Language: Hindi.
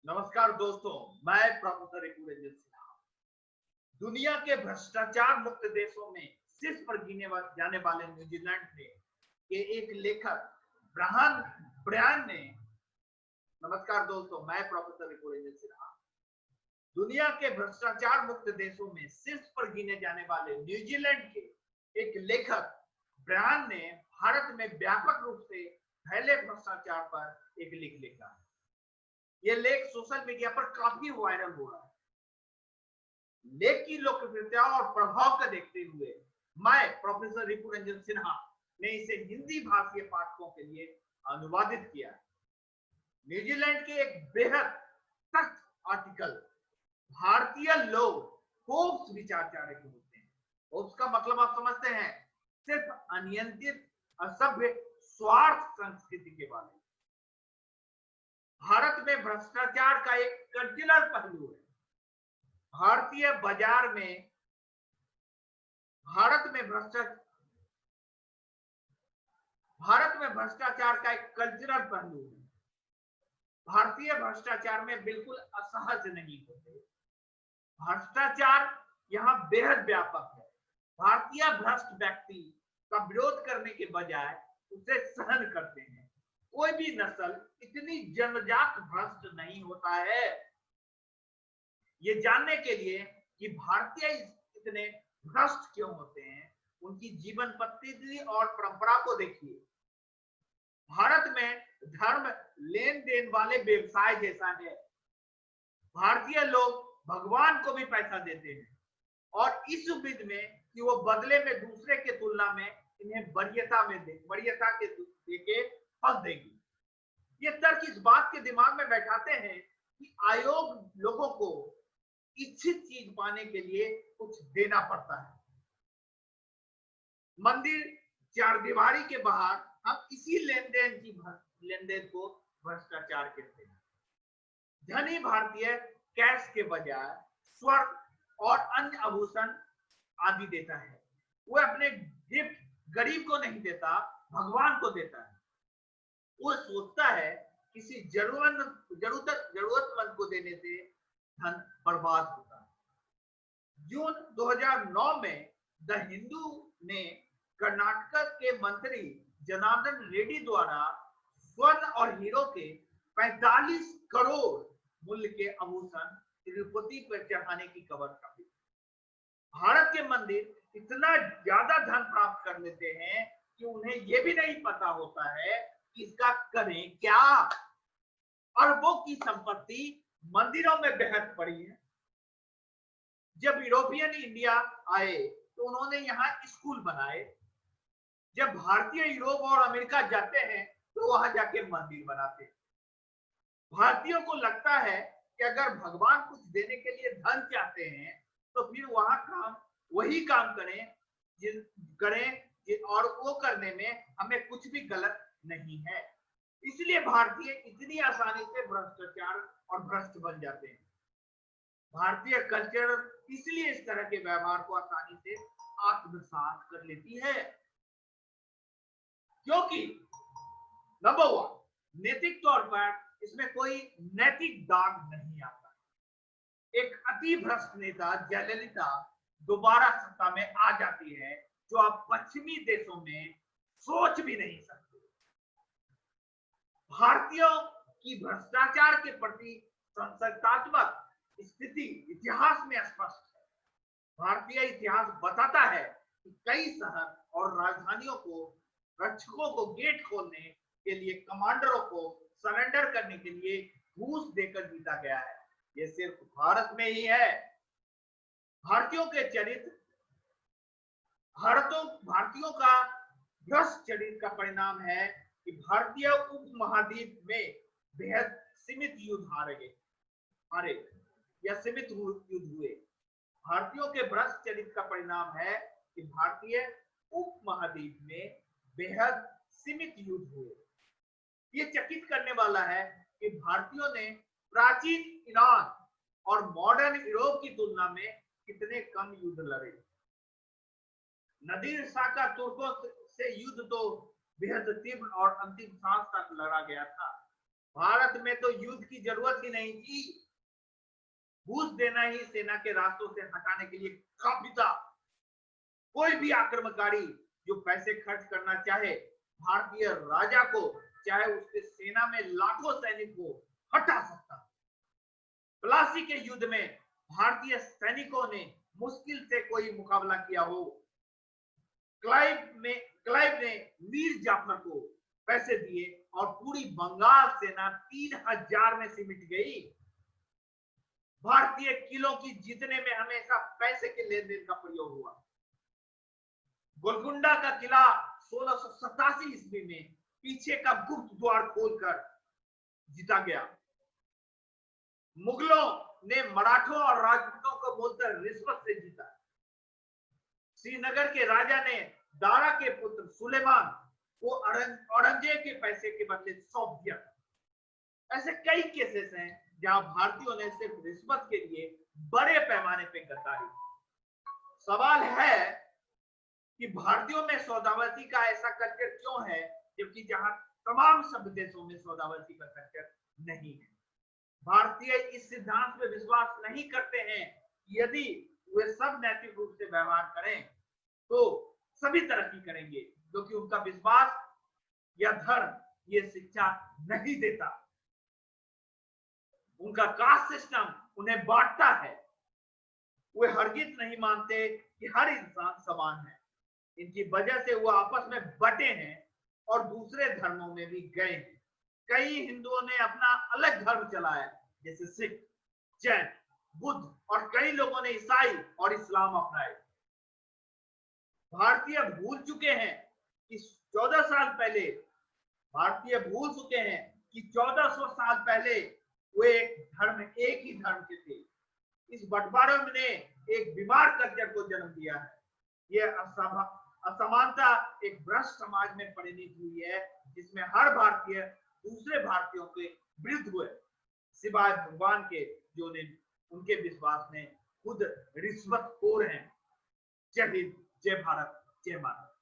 नमस्कार दोस्तों, मैं प्रोफेसर रिपु रंजन सिन्हा। दुनिया के भ्रष्टाचार मुक्त देशों में शीर्ष पर गिने जाने वाले न्यूजीलैंड के एक लेखक ब्रायन ने नमस्कार दोस्तों, मैं प्रोफेसर रिपु रंजन सिन्हा। दुनिया के भ्रष्टाचार मुक्त देशों में शीर्ष पर गिने जाने वाले न्यूजीलैंड के एक लेखक ब्रायन ने भारत में व्यापक रूप से फैले भ्रष्टाचार पर एक लेख लिखा है। यह लेख सोशल मीडिया पर काफी वायरल हो रहा है। लेख की लोकप्रियता और प्रभाव को देखते हुए मैं प्रोफेसर रिपु रंजन सिन्हा ने इसे हिंदी भाषीय पाठकों के लिए अनुवादित किया। न्यूजीलैंड के एक बेहद सख्त आर्टिकल भारतीय लोग होप्स विचारधारा के होते हैं। होप्स का मतलब आप समझते हैं, सिर्फ अनियंत्रित असभ्य स्वार्थ संस्कृति के बारे में। भारत में भ्रष्टाचार का एक कल्चरल पहलू है। भारतीय बाजार में भारत में भ्रष्टाचार का एक कल्चरल पहलू है। भारतीय भ्रष्टाचार में बिल्कुल असहज नहीं होते। भ्रष्टाचार यहाँ बेहद व्यापक है। भारतीय भ्रष्ट व्यक्ति का विरोध करने के बजाय उसे सहन करते हैं। कोई भी नस्ल इतनी जन्मजात भ्रष्ट नहीं होता है। ये जानने के लिए कि भारतीय इतने भ्रष्ट क्यों होते हैं, उनकी जीवन पद्धति और परंपरा को देखिए। भारत में धर्म लेन देन वाले व्यवसाय जैसा है। भारतीय लोग भगवान को भी पैसा देते हैं और इस उम्मीद में कि वो बदले में दूसरे के तुलना में इन्हें वरीयता के देके फल देगी। ये तर्क इस बात के दिमाग में बैठाते हैं कि आयोग लोगों को इच्छित चीज पाने के लिए कुछ देना पड़ता है। मंदिर चार दीवारी के बाहर हम इसी लेनदेन को भ्रष्टाचार कहते हैं। धनी भारतीय कैश के बजाय स्वर्ण और अन्य आभूषण आदि देता है। वह अपने गिफ्ट गरीब को नहीं देता, भगवान को देता है। वो सोचता है किसी जरूरतमंद को देने से धन बर्बाद होता है। जून 2009 में द हिंदू ने कर्नाटक के मंत्री जनार्दन रेड्डी द्वारा स्वर्ण और हीरो के 45 करोड़ मूल्य के आभूषण तिरुपति पर चढ़ाने की खबर छपी। भारत के मंदिर इतना ज्यादा धन प्राप्त कर लेते हैं कि उन्हें यह भी नहीं पता होता है कि इसका करें क्या। अरबों की संपत्ति मंदिरों में बहत पड़ी है। जब यूरोपियन इंडिया आए तो उन्होंने यहाँ स्कूल बनाए। जब भारतीय यूरोप और अमेरिका जाते हैं तो वहां जाके मंदिर बनाते हैं। भारतीयों को लगता है कि अगर भगवान कुछ देने के लिए धन चाहते हैं तो फिर वही काम करें और वो करने में हमें कुछ भी गलत नहीं है। इसलिए भारतीय इतनी आसानी से भ्रष्टाचार और भ्रष्ट बन जाते हैं। भारतीय कल्चर इसलिए इस तरह के व्यवहार को आसानी से आत्मसात कर लेती है, क्योंकि नंबर 1, नैतिक तौर पर इसमें कोई नैतिक दाग नहीं आता। एक अति भ्रष्ट नेता जयललिता दोबारा सत्ता में आ जाती है, जो आप पश्चिमी देशों में सोच भी नहीं सकते। भारतीयों की भ्रष्टाचार के प्रति संसर्गात्मक स्थिति इतिहास में स्पष्ट है। भारतीय इतिहास बताता है कि कई शहर और राजधानियों को रक्षकों को गेट खोलने के लिए कमांडरों को सरेंडर करने के लिए घूस देकर जीता गया है। ये सिर्फ भारत में ही है। भारतीयों का भ्रष्ट चरित्र का परिणाम है कि भारतीय उपमहाद्वीप में बेहद सीमित युद्ध हारे या सीमित युद्ध हुए। भारतीयों के भ्रष्ट चरित्र का परिणाम है कि भारतीय उपमहाद्वीप में बेहद सीमित युद्ध हुए। ये चकित करने वाला है कि भारतीयों ने प्राचीन ईरान और मॉडर्न यूरोप की तुलना में कितने कम युद्ध लड़े। नदीर शाह का तुर्कों से युद्ध तो बेहद तीव्र और अंतिम सांस तक लड़ा गया था। भारत में तो युद्ध की जरूरत ही नहीं थी, घूस देना ही सेना के रास्तों से हटाने के लिए काफी था। कोई भी आक्रमणकारी जो पैसे खर्च करना चाहे, भारतीय राजा को, चाहे उसके सेना में लाखों सैनिक हो, हटा सकता। प्लासी के युद्ध में भारतीय सैनिकों ने मुश्किल से कोई मुकाबला किया हो। क्लाइव ने मीर जाफर को पैसे दिए और पूरी बंगाल सेना 3000 में सिमट गई। भारतीय किलों की जीतने में हमेशा पैसे के लेन देन का प्रयोग हुआ। गोलकुंडा का किला 1687 ईस्वी में पीछे का गुप्त द्वार खोलकर जीता गया। मुगलों ने मराठों और राजपूतों को बोलकर रिश्वत से जीता। श्रीनगर के राजा ने दारा के पुत्र सुलेमान को औरंगजेब के पैसे के बदले सौंप दिया। ऐसे कई केसेस हैं जहां भारतीयों ने सिर्फ रिश्वत के लिए बड़े पैमाने पे गद्दारी। सवाल है कि भारतीयों में सौदावरसी का ऐसा कल्चर क्यों है, जबकि जहां तमाम सभ्य देशों में सौदावरसी का कल्चर नहीं है। भारतीय इस सिद्धांत में विश्वास नहीं करते हैं कि यदि वे सब नैतिक रूप से व्यवहार करें तो सभी तरक्की करेंगे, क्योंकि उनका विश्वास या धर्म ये शिक्षा नहीं देता। उनका कास्ट सिस्टम उन्हें बांटता है। वे हरगिज नहीं मानते कि हर इंसान समान है। इनकी वजह से वो आपस में बटे हैं और दूसरे धर्मों में भी गए हैं। कई हिंदुओं ने अपना अलग धर्म चलाया, जैसे सिख, जैन, बुद्ध, और कई लोगों ने ईसाई और इस्लाम अपनाए। भारतीय भूल चुके हैं कि 1400 साल पहले वे एक ही धर्म के थे। इस बंटवारे ने एक बीमार कल्चर को जन्म दिया है। यह असमानता एक भ्रष्ट समाज में परिणत हुई है, जिसमें हर भारतीय दूसरे भारतीयों के विरुद्ध हुए, सिवाय भगवान के, जो उनके विश्वास में खुद रिश्वतखोर हैं। जय हिंद, जय भारत, जय माता।